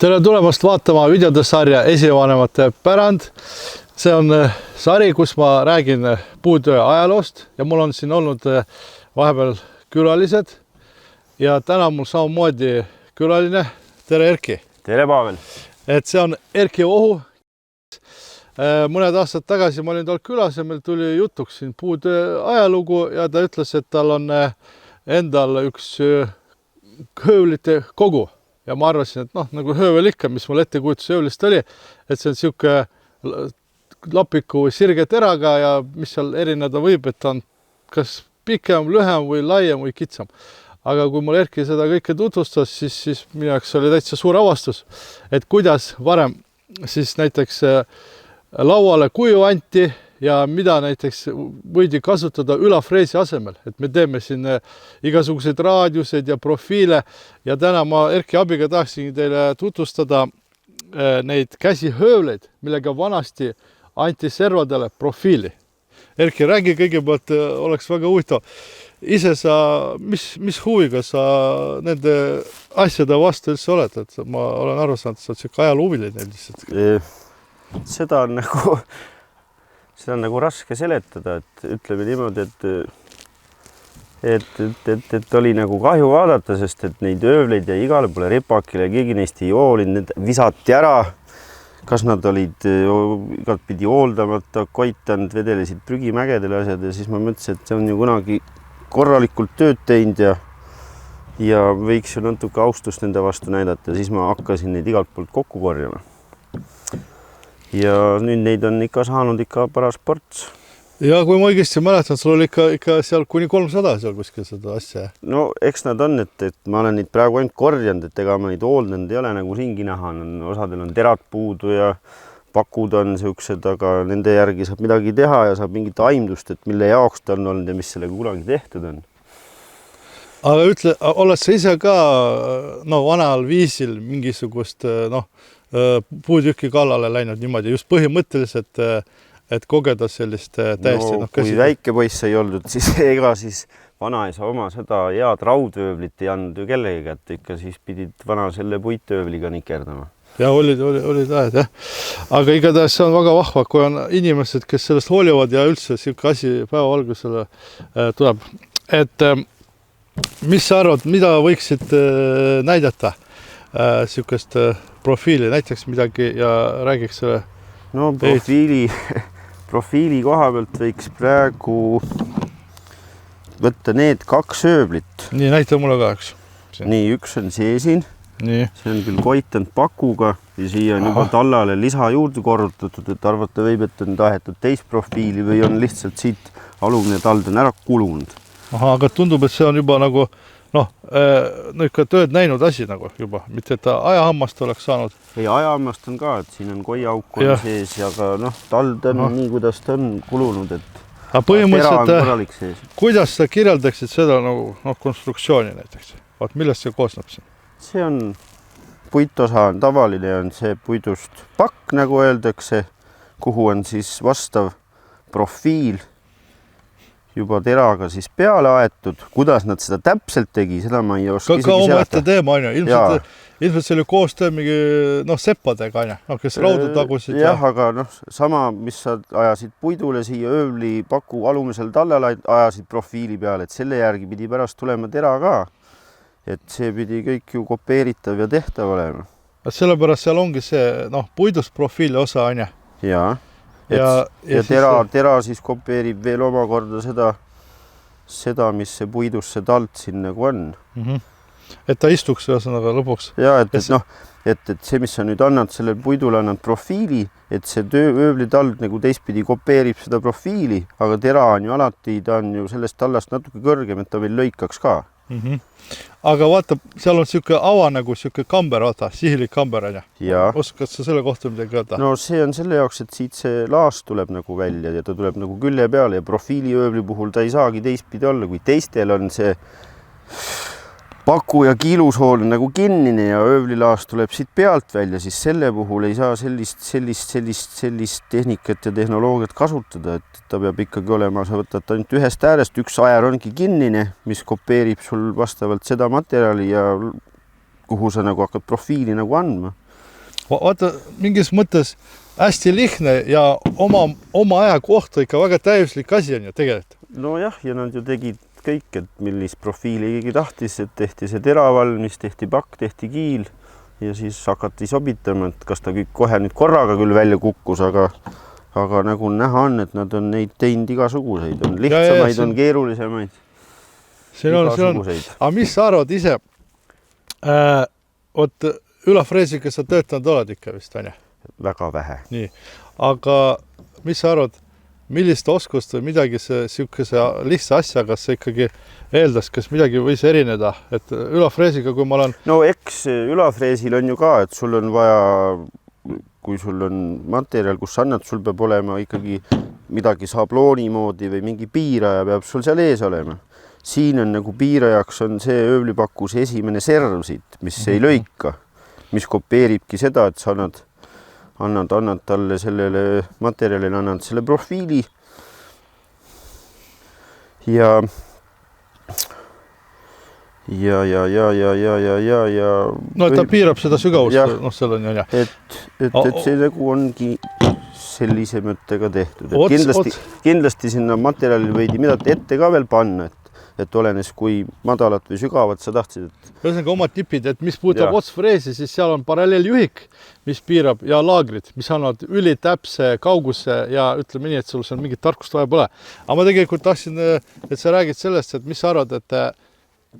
Tere tulemast vaatama videodesarja Esivanemate pärand. See on sari, kus ma räägin puutöö ajaloost ja mul on siin olnud vahepeal külalised. Ja täna mul samamoodi külaline. Tere Erki! Tere Pavel! Et see on Erki Ohu. Mõned aastad tagasi ma olin tal külas ja meil tuli jutuks siin puutöö ajalugu ja ta ütles, et tal on endal üks höövlite kogu. Ja ma arvasin, et nagu höövel ikka, mis mul ettekujutus höövlist oli, et see on siuke lapiku või sirge teraga ja mis seal erineda võib, et ta on kas pikem, lühem või laiem või kitsam. Aga kui mul Erki seda kõike tutvustas, siis minu jaoks oli täitsa suur avastus, et kuidas varem siis näiteks lauale kuju anti ja mida näiteks võidi kasutada ülafreesi asemel, et me teeme siin igasuguseid raadiuseid ja profiile ja täna ma Erki abiga tahaksin teile tutvustada neid käsihöövleid, millega vanasti anti servadele profiili. Erki, räägi kõigepealt, oleks väga huvitav. Ise sa, mis huviga sa nende asjade vastu üldse oled, et ma olen aru saanud, et sa oled siuke ajaloohuviline lihtsalt. Seda on nagu raske seletada, et ütleme niimoodi, et oli nagu kahju vaadata, sest et neid öövleid ja igale poole repakile, keegi neist ei hoolinud, need visati ära. Kas nad olid igat pidi hooldamata, koitanud, vedelesid prügimägedele asjad ja siis ma mõtlesin, et see on ju kunagi korralikult tööd teinud ja võiks ju natuke austust nende vastu näidata ja siis ma hakkasin neid igalt poolt kokku korjama. Ja nüüd neid on ikka saanud ikka paras ports. Ja kui ma õigesti mäletan, sul oli ikka seal kuni 300 seal kuskil seda asja. No eks nad on, et ma olen neid praegu ainult korjanud, et ega ma neid hooldanud ei ole nagu ringi näha. Osadel on terad puudu ja pakud on siuksed, aga nende järgi saab midagi teha ja saab mingit aimdust, et mille jaoks ta on olnud ja mis sellega kunagi tehtud on. Aga ütle, oled sa ise ka vanal viisil mingisugust puutüki kallale läinud niimoodi just põhimõtteliselt, et kogeda sellist täiesti kui väike poiss ei olnud, siis ega siis vanaisa oma seda head raudöövlit ei andnud ju kellegi, et ikka siis pidid vana selle puitöövliga nikerdama. Ja olid ajad, jah. Aga igatahes see on väga vahva, kui on inimesed, kes sellest hoolivad ja üldse siuke asi päevavalgusele tuleb. Et mis sa arvad, mida võiksid näidata siukest profiili, näiteks midagi ja räägiks selle? No profiili koha pealt võiks praegu võtta need 2 öövlit. Nii, näita mulle ka, eks. Nii, üks on see siin. Nii. See on küll koitanud pakuga ja siia on juba tallale lisa juurde korrutatud, et arvata võib, et on tahetud teist profiili või on lihtsalt siit alumine tald on ära kulunud. Aga tundub, et see on juba nagu ikka tööd näinud asi nagu juba, mitte et ajahammast oleks saanud. Ei, ajahammast on ka, et siin on koiauk on sees ja ka tald on nii, kuidas ta on kulunud, et põhimõtteliselt, kuidas sa kirjeldaksid seda konstruktsiooni näiteks? Millest see koosneb siin? See on puitosa, tavaline on see puidust pakk, nagu öeldakse, kuhu on siis vastav profiil juba teraga siis peale aetud. Kuidas nad seda täpselt tegi, seda ma ei oska isegi oma ette teema, ilmselt see oli koostöö mingi seppadega, kes raudu tagusid. Jah, aga sama, mis sa ajasid puidule siia öövli paku alumisel tallal ajasid profiili peale, et selle järgi pidi pärast tulema tera ka. Et see pidi kõik ju kopeeritav ja tehtav olema. Sellepärast seal ongi see puidust profiili osa, on. Jaa. Ja tera siis kopeerib veel omakorda seda, mis see puidus see tald siin nagu on. Et ta istuks ühesõnaga lõpuks. Ja, et see, mis sa nüüd annad, sellel puidule annad profiili, et see öövli tald nagu teistpidi kopeerib seda profiili, aga tera on ju alati, ta on ju sellest tallast natuke kõrgem, et ta veel lõikaks ka. Aga vaata, seal on siuke ava nagu siuke kamber, sihilik kamber, on. Oskad sa selle kohta midagi öelda? No see on selle jaoks, et siit see laas tuleb nagu välja ja ta tuleb nagu külje peale ja profiili öövli puhul ta ei saagi teistpidi olla, kui teistel on see paku ja kiilusool nagu kinnine ja öövlilaas tuleb siit pealt välja, siis selle puhul ei saa sellist tehnikat ja tehnoloogiat kasutada, et ta peab ikkagi olema, sa võtad ainult ühest äärest, üks ajar ongi kinnine, mis kopeerib sul vastavalt seda materjali ja kuhu sa nagu hakkad profiili nagu andma. Vaata, mingis mõttes hästi lihtne ja oma aja kohta ikka väga täiuslik asi on ju tegelikult. Nojah, ja nad ju tegid kõik, et millist profiili keegi tahtis, et tehti see tera valmis, tehti pakk, tehti kiil ja siis hakati sobitama, et kas ta kõik kohe nüüd korraga küll välja kukkus, aga nagu näha on, et nad on neid teinud igasuguseid, on lihtsamaid, on keerulisemaid. Aga mis sa arvad ise? Ülafreesiga sa töötanud oled ikka vist, on ju? Väga vähe. Nii, aga mis sa arvad, millist oskust või midagi siukese lihtsa asjaga sa ikkagi eeldas, kas midagi võis erineda, et ülafreesiga, kui ma olen... No eks ülafreesil on ju ka, et sul on vaja, kui sul on materjal, kus annad, sul peab olema ikkagi midagi sablooni moodi või mingi piiraja peab sul seal ees olema. Siin on nagu piirajaks on see öövlipakus esimene serv siit, mis ei lõika, mis kopeeribki seda, et sa annad talle sellele materjalile, annad selle profiili ja no ta piirab seda sügavust, noh seal on ju, jah. Et see nagu ongi sellise mõttega tehtud, et kindlasti sinna materjali võidi midagi ette ka veel panna, et olenes kui madalat või sügavat sa tahtsid. Ühesõnaga omad tipid, et mis puudutab otsfreesi, siis seal on paralleeljuhik, mis piirab ja laagrid, mis annavad ülitäpse kauguse ja ütleme nii, et sul seal mingit tarkust vaja pole. Aga ma tegelikult tahtsin, et sa räägid sellest, et mis sa arvad, et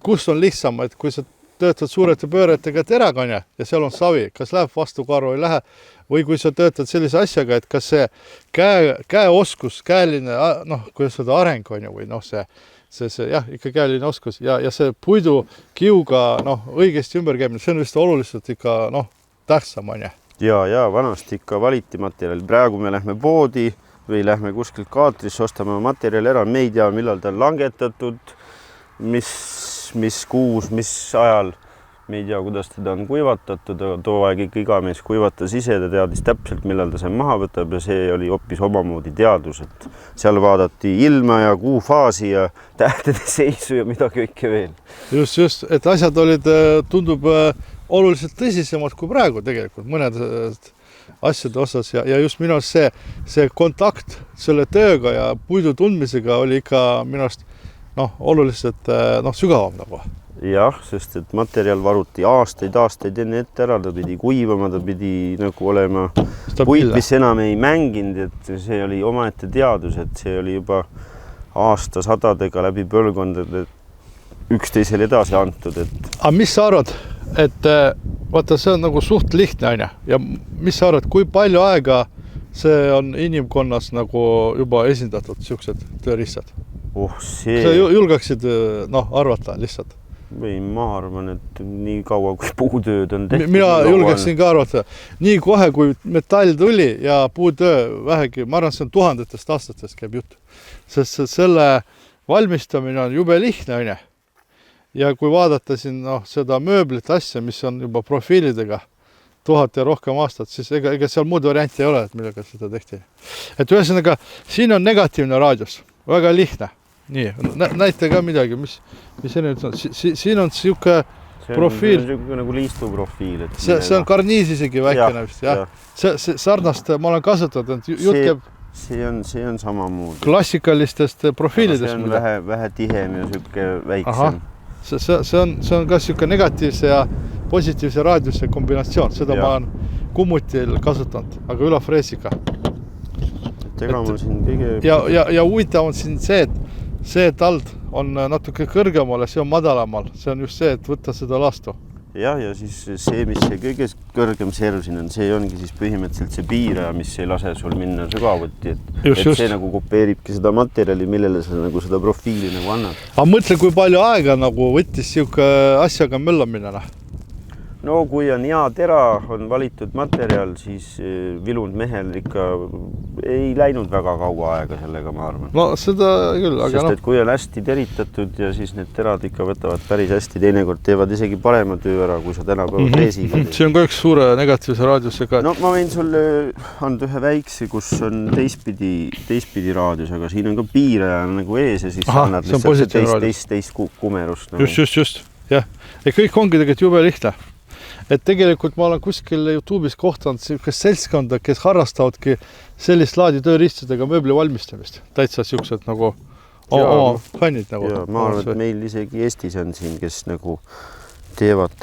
kus on lihtsam, et kui sa töötad suurete pööretega terakanja ja seal on savi, kas läheb vastu karu, ei lähe, või kui sa töötad sellise asjaga, et kas see käeoskus, käeline, noh, kuidas seda areng on ju, või noh, see jah, ikka käeline oskus ja see puidu kiuga õigesti ümberkäimine, see on vist oluliselt ikka tähtsam on ju. Ja vanasti ikka valiti materjali. Praegu me lähme poodi või lähme kuskilt kaatrisse, ostame materjali ära, me ei tea, millal ta on langetatud, mis kuus, mis ajal, me ei tea, kuidas teda on kuivatatud, too aeg ikka iga mees kuivatas ise, ta teadis täpselt, millal ta see maha võtab ja see oli hoopis omamoodi teadus, et seal vaadati ilma ja kuufaasi ja tähtede seisu ja mida kõike veel. Just, et asjad olid, tundub oluliselt tõsisemad kui praegu tegelikult mõned asjade osas ja just minu arust see kontakt selle tööga ja puidu tundmisega oli ikka minu arust oluliselt sügavam nagu. Jah, sest et materjal varuti aastaid enne ette ära, ta pidi kuivama, ta pidi nagu olema puit, mis enam ei mänginud, et see oli omaette teadus, et see oli juba aastasadadega läbi põlvkondade üksteisele edasi antud. Aga mis sa arvad, et vaata, see on nagu suht lihtne on ja mis sa arvad, kui palju aega see on inimkonnas nagu juba esindatud siuksed tööriistad? Sa julgaksid arvata lihtsalt? Või ma arvan, et nii kaua kui puutööd on tehtud. Mina julgeksin ka arvata. Nii kohe, kui metall tuli ja puutöö vähegi, ma arvan, see on tuhandetest aastatest käib jutt. Sest selle valmistamine on jube lihtne, on. Ja kui vaadata siin seda mööblit asja, mis on juba profiilidega 1000 ja rohkem aastat, siis ega seal muud varianti ei ole, et millega seda tehti. Et ühesõnaga, siin on negatiivne raadius, väga lihtne. Nii, näite ka midagi, mis siin on siuke profiil. See on siuke nagu liistu profiil. See on karniis isegi väikene vist, jah. See sarnast ma olen kasutatud, jutt käib. See on samamoodi. Klassikalistest profiilidest. See on vähe tihem ja siuke väiksem. See on ka siuke negatiivse ja positiivse raadiuse kombinatsioon. Seda ma olen kummutil kasutanud, aga ülafreesiga. Ja huvitav on siin see, et see tald on natuke kõrgemale, see on madalamal. See on just see, et võtta seda lastu. Ja siis see, mis see kõige kõrgem serv siin on, see ongi siis põhimõtteliselt see piiraja, mis ei lase sul minna sügavuti. Et see nagu kopeeribki seda materjali, millele sa nagu seda profiili nagu annad. Aga mõtle, kui palju aega nagu võttis siuke asjaga möllamine. No kui on hea tera, on valitud materjal, siis vilunud mehel ikka ei läinud väga kaua aega sellega, ma arvan. No seda küll, aga sest et kui on hästi teritatud ja siis need terad ikka võtavad päris hästi, teinekord teevad isegi parema töö ära, kui sa tänapäeva freesiga. See on ka üks suure negatiivse raadiusega. No ma võin sulle anda ühe väikse, kus on teistpidi raadius, aga siin on ka piiraja nagu ees ja siis annad lihtsalt teist kumerust. Just. Jah. Ja kõik ongi tegelikult jube lihtne. et tegelikult ma olen kuskil YouTube'is kohtanud sellist seltskonda, kes harrastavadki sellist laadi tööriistadega mööbli valmistamist. Täitsa siuksed nagu oma fännid nagu. Ja, ma arvan, et meil isegi Eestis on siin, kes nagu teevad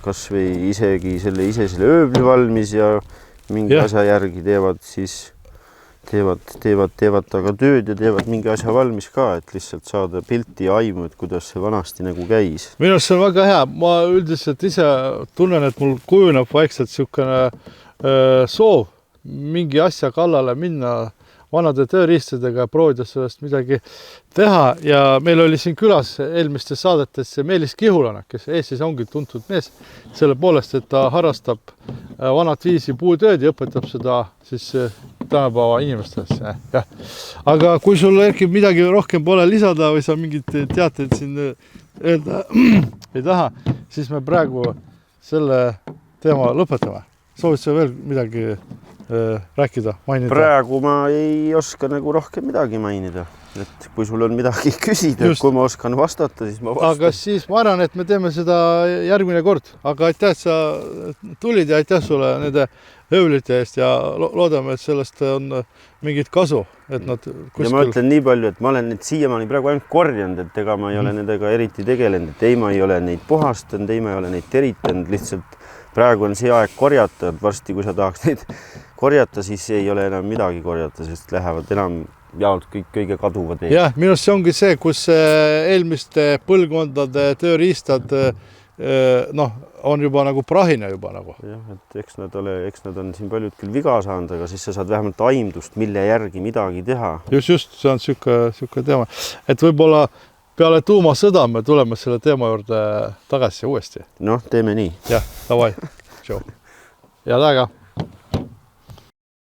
kas või isegi selle ööbli valmis ja mingi asja järgi teevad aga tööd ja teevad mingi asja valmis ka, et lihtsalt saada pilti ja aimu, et kuidas see vanasti nagu käis. Minu arust see on väga hea. Ma üldiselt ise tunnen, et mul kujuneb vaikselt siukene soov mingi asja kallale minna vanade tööriistadega ja proovida sellest midagi teha. Ja meil oli siin külas eelmistes saadetes Meelis Kihulane, kes Eestis ongi tuntud mees selle poolest, et ta harrastab vanat viisi puutööd ja õpetab seda siis tänapäeva inimestesse. Ja. Aga kui sul Erki midagi rohkem pole lisada või sa mingid teateid siin öelda ei taha, siis me praegu selle teema lõpetame. Soovid sa veel midagi rääkida, mainida? Praegu ma ei oska nagu rohkem midagi mainida, et kui sul on midagi küsida, kui ma oskan vastata, siis ma vastan. Aga siis ma arvan, et me teeme seda järgmine kord, aga aitäh, et sa tulid ja aitäh sulle nende öövlite eest ja loodame, et sellest on mingit kasu, et nad kuskil... Ja ma ütlen nii palju, et ma olen neid siiamaani praegu ainult korjanud, et ega ma ei ole nendega eriti tegelenud, et ei ma ei ole neid puhastanud, ei ma ei ole neid teritanud, lihtsalt praegu on see aeg korjata, et varsti kui sa tahaks neid korjata, siis ei ole enam midagi korjata, sest lähevad enam jaolt kõik kõige kaduvad ees. Jah, minust see ongi see, kus eelmiste põlvkondade tööriistad on juba nagu prahine juba nagu. Jah, et eks nad on siin paljud küll viga saanud, aga siis sa saad vähemalt aimdust, mille järgi midagi teha. Just, see on siuke teema. Et võib-olla peale tuumasõda me tuleme selle teema juurde tagasi uuesti. Noh, teeme nii. Jah, davai. Head aega.